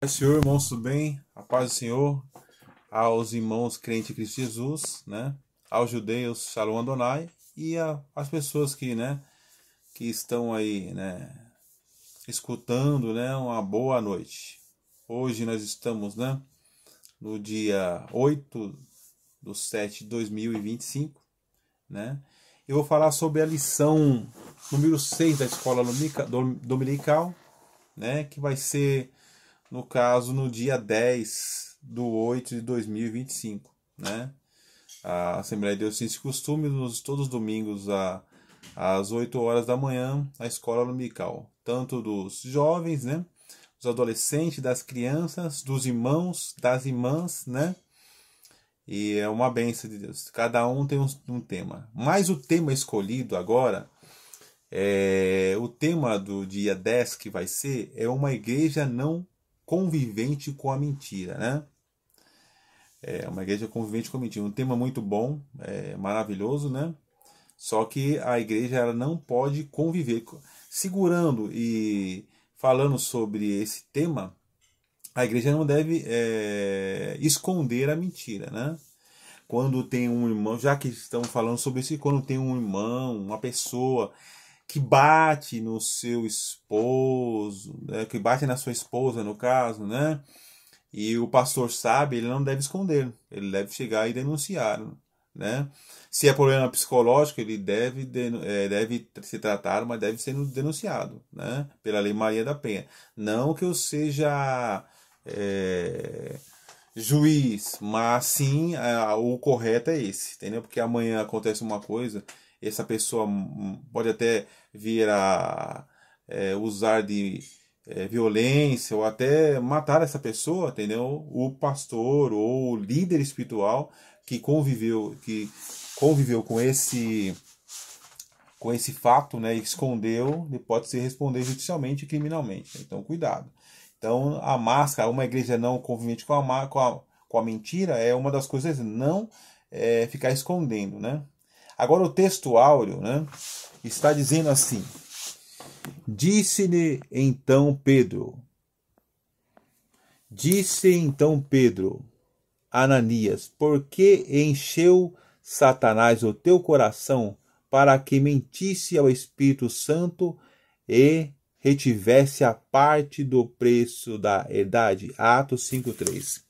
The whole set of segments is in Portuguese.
Senhor, irmãos, tudo bem? A paz do Senhor, aos irmãos crentes em Cristo Jesus, né? Aos judeus, Shalom Adonai, e às pessoas que estão aí, né, escutando, né, uma boa noite. Hoje nós estamos, né, no dia 8/7/2025, né? Eu vou falar sobre a lição número 6 da escola dominical, né, que vai ser no caso, no dia 10/8/2025, né? A Assembleia de Deus tem esse costume, todos os domingos, às 8 horas da manhã, a escola dominical. Tanto dos jovens, né? Dos adolescentes, das crianças, dos irmãos, das irmãs, né? E é uma bênção de Deus. Cada um tem um tema. Mas o tema escolhido agora, o tema do dia 10 que vai ser, é uma igreja não convivente com a mentira, né? É uma igreja convivente com a mentira. Um tema muito bom, maravilhoso, né? Só que a igreja ela não pode conviver. Segurando e falando sobre esse tema, a igreja não deve esconder a mentira, né? Quando tem um irmão, já que estamos falando sobre isso, quando tem um irmão, uma pessoa que bate no seu esposo, né, que bate na sua esposa, no caso, né? E o pastor sabe, ele não deve esconder, ele deve chegar e denunciar, né? Se é problema psicológico, ele deve ser tratado, mas deve ser denunciado, né? Pela Lei Maria da Penha. Não que eu seja juiz, mas sim o correto é esse, entendeu? Porque amanhã acontece uma coisa, essa pessoa pode até vir a usar de violência ou até matar essa pessoa, entendeu? O pastor ou o líder espiritual que conviveu com esse fato, né, e escondeu, ele pode se responder judicialmente e criminalmente. Então, cuidado. Então, a máscara, uma igreja não convivente com a mentira, é uma das coisas não ficar escondendo, né? Agora, o texto áureo, né, está dizendo assim: Disse então Pedro, Ananias, por que encheu Satanás o teu coração para que mentisse ao Espírito Santo e retivesse a parte do preço da herdade? Atos 5:3.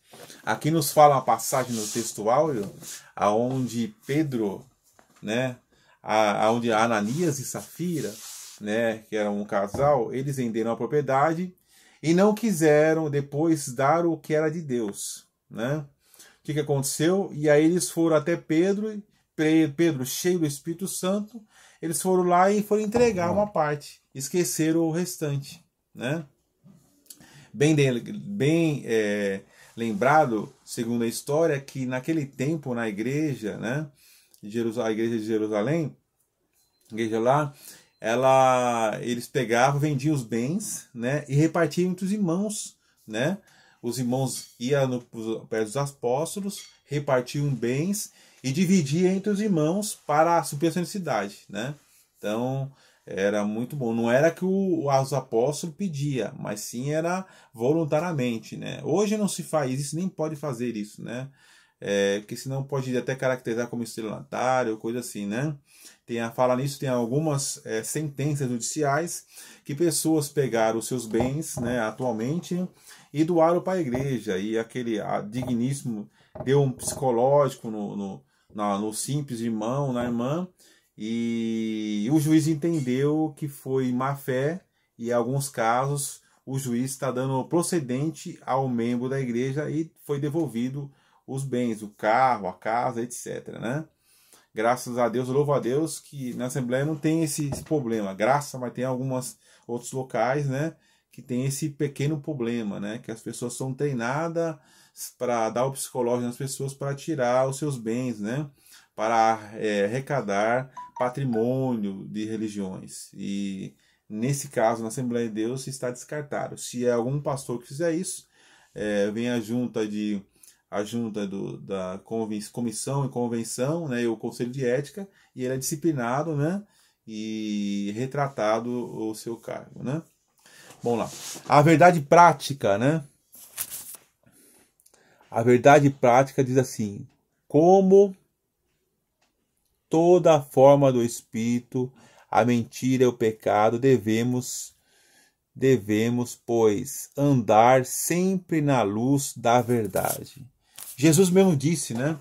Aqui nos fala uma passagem no texto áureo, aonde Pedro, né, aonde Ananias e Safira, né, que eram um casal, eles venderam a propriedade e não quiseram depois dar o que era de Deus, né? O que aconteceu? E aí eles foram até Pedro, cheio do Espírito Santo, eles foram lá e foram entregar uma parte, esqueceram o restante, né? Bem lembrado, segundo a história, que naquele tempo na igreja, né, a igreja de Jerusalém, a igreja lá, eles pegavam, vendiam os bens, né, e repartiam entre os irmãos, né? Os irmãos iam perto dos apóstolos, repartiam bens e dividiam entre os irmãos para suprir a necessidade, né? Então, era muito bom. Não era que os apóstolos pediam, mas sim era voluntariamente, né? Hoje não se faz isso, nem pode fazer isso, né? Porque senão pode até caracterizar como estelionatário, coisa assim, né? Fala nisso, tem algumas sentenças judiciais que pessoas pegaram os seus bens, né, atualmente, e doaram para a igreja. E aquele digníssimo deu um psicológico no simples irmão, na irmã, e o juiz entendeu que foi má fé, e em alguns casos o juiz está dando procedente ao membro da igreja e foi devolvido os bens, o carro, a casa, etc., né? Graças a Deus, louvo a Deus que na Assembleia não tem esse problema. Mas tem alguns outros locais, né, que tem esse pequeno problema, né, que as pessoas são treinadas para dar o psicológico nas pessoas para tirar os seus bens, né, para arrecadar patrimônio de religiões. E nesse caso, na Assembleia de Deus, está descartado. Se é algum pastor que fizer isso, vem a junta da comissão e convenção, né, e o conselho de ética, e ele é disciplinado, né, e retratado o seu cargo, né. Bom lá, a verdade prática, né, A verdade prática diz assim: como toda forma do espírito, a mentira e o pecado, devemos, pois, andar sempre na luz da verdade. Jesus mesmo disse, né?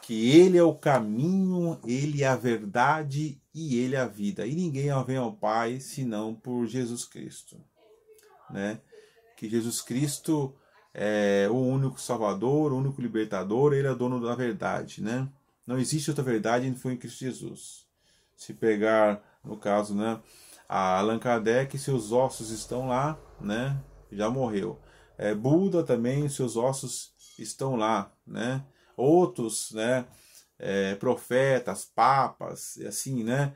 Que ele é o caminho, ele é a verdade e ele é a vida. E ninguém vem ao Pai senão por Jesus Cristo, né? Que Jesus Cristo é o único Salvador, o único Libertador, ele é dono da verdade, né? Não existe outra verdade, ele foi em Cristo Jesus. Se pegar, no caso, né, a Allan Kardec, seus ossos estão lá, né? Já morreu. Buda também, seus ossos estão lá, né? Outros, né? Profetas, papas, assim, né?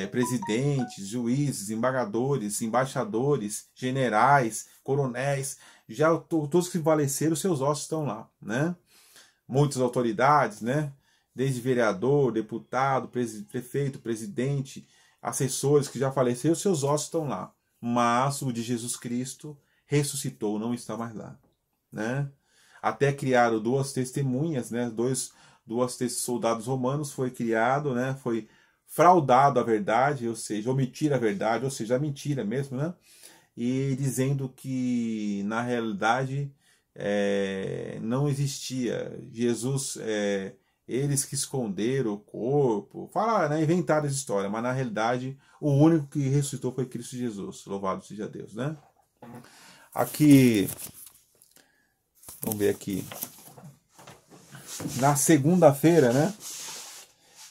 Presidentes, juízes, embargadores, embaixadores, generais, coronéis, já todos que faleceram, seus ossos estão lá, né? Muitas autoridades, né? Desde vereador, deputado, prefeito, presidente, assessores que já faleceram, seus ossos estão lá. Mas o de Jesus Cristo ressuscitou, não está mais lá, né? Até criaram duas testemunhas, né? Duas soldados romanos, foi criado, né? Foi fraudado a verdade, ou seja, omitir a verdade, ou seja, a mentira mesmo, né? E dizendo que na realidade não existia Jesus, eles que esconderam o corpo, fala, né, inventaram essa história, mas na realidade o único que ressuscitou foi Cristo Jesus, louvado seja Deus, né? Aqui, vamos ver aqui, na segunda-feira, né?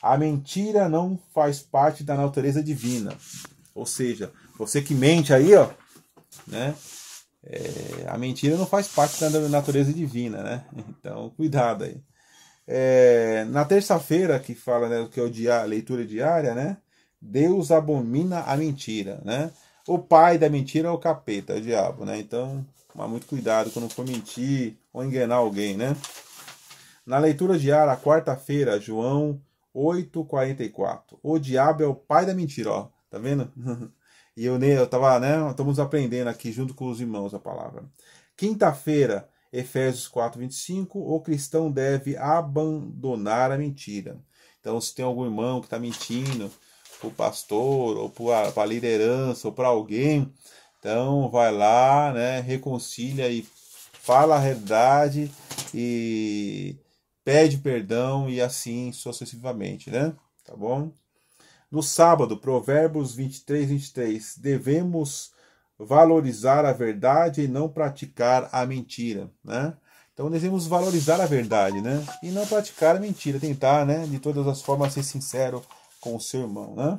A mentira não faz parte da natureza divina, ou seja, você que mente aí, ó, né? A mentira não faz parte da natureza divina, né? Então, cuidado aí. Na terça-feira, que fala, né, que é a leitura diária, né? Deus abomina a mentira, né? O pai da mentira é o capeta, é o diabo, né? Então, toma muito cuidado quando for mentir ou enganar alguém, né? Na leitura diária, quarta-feira, João 8:44. O diabo é o pai da mentira, ó. Tá vendo? E eu tava, né? Estamos aprendendo aqui junto com os irmãos a palavra. Quinta-feira, Efésios 4:25. O cristão deve abandonar a mentira. Então, se tem algum irmão que está mentindo para o pastor, ou para a liderança, ou para alguém, então vai lá, né? Reconcilia e fala a verdade e pede perdão e assim sucessivamente, né? Tá bom? No sábado, Provérbios 23:23, devemos valorizar a verdade e não praticar a mentira, né? Então devemos valorizar a verdade, né? E não praticar a mentira, tentar, né, de todas as formas ser sincero com o seu irmão, né?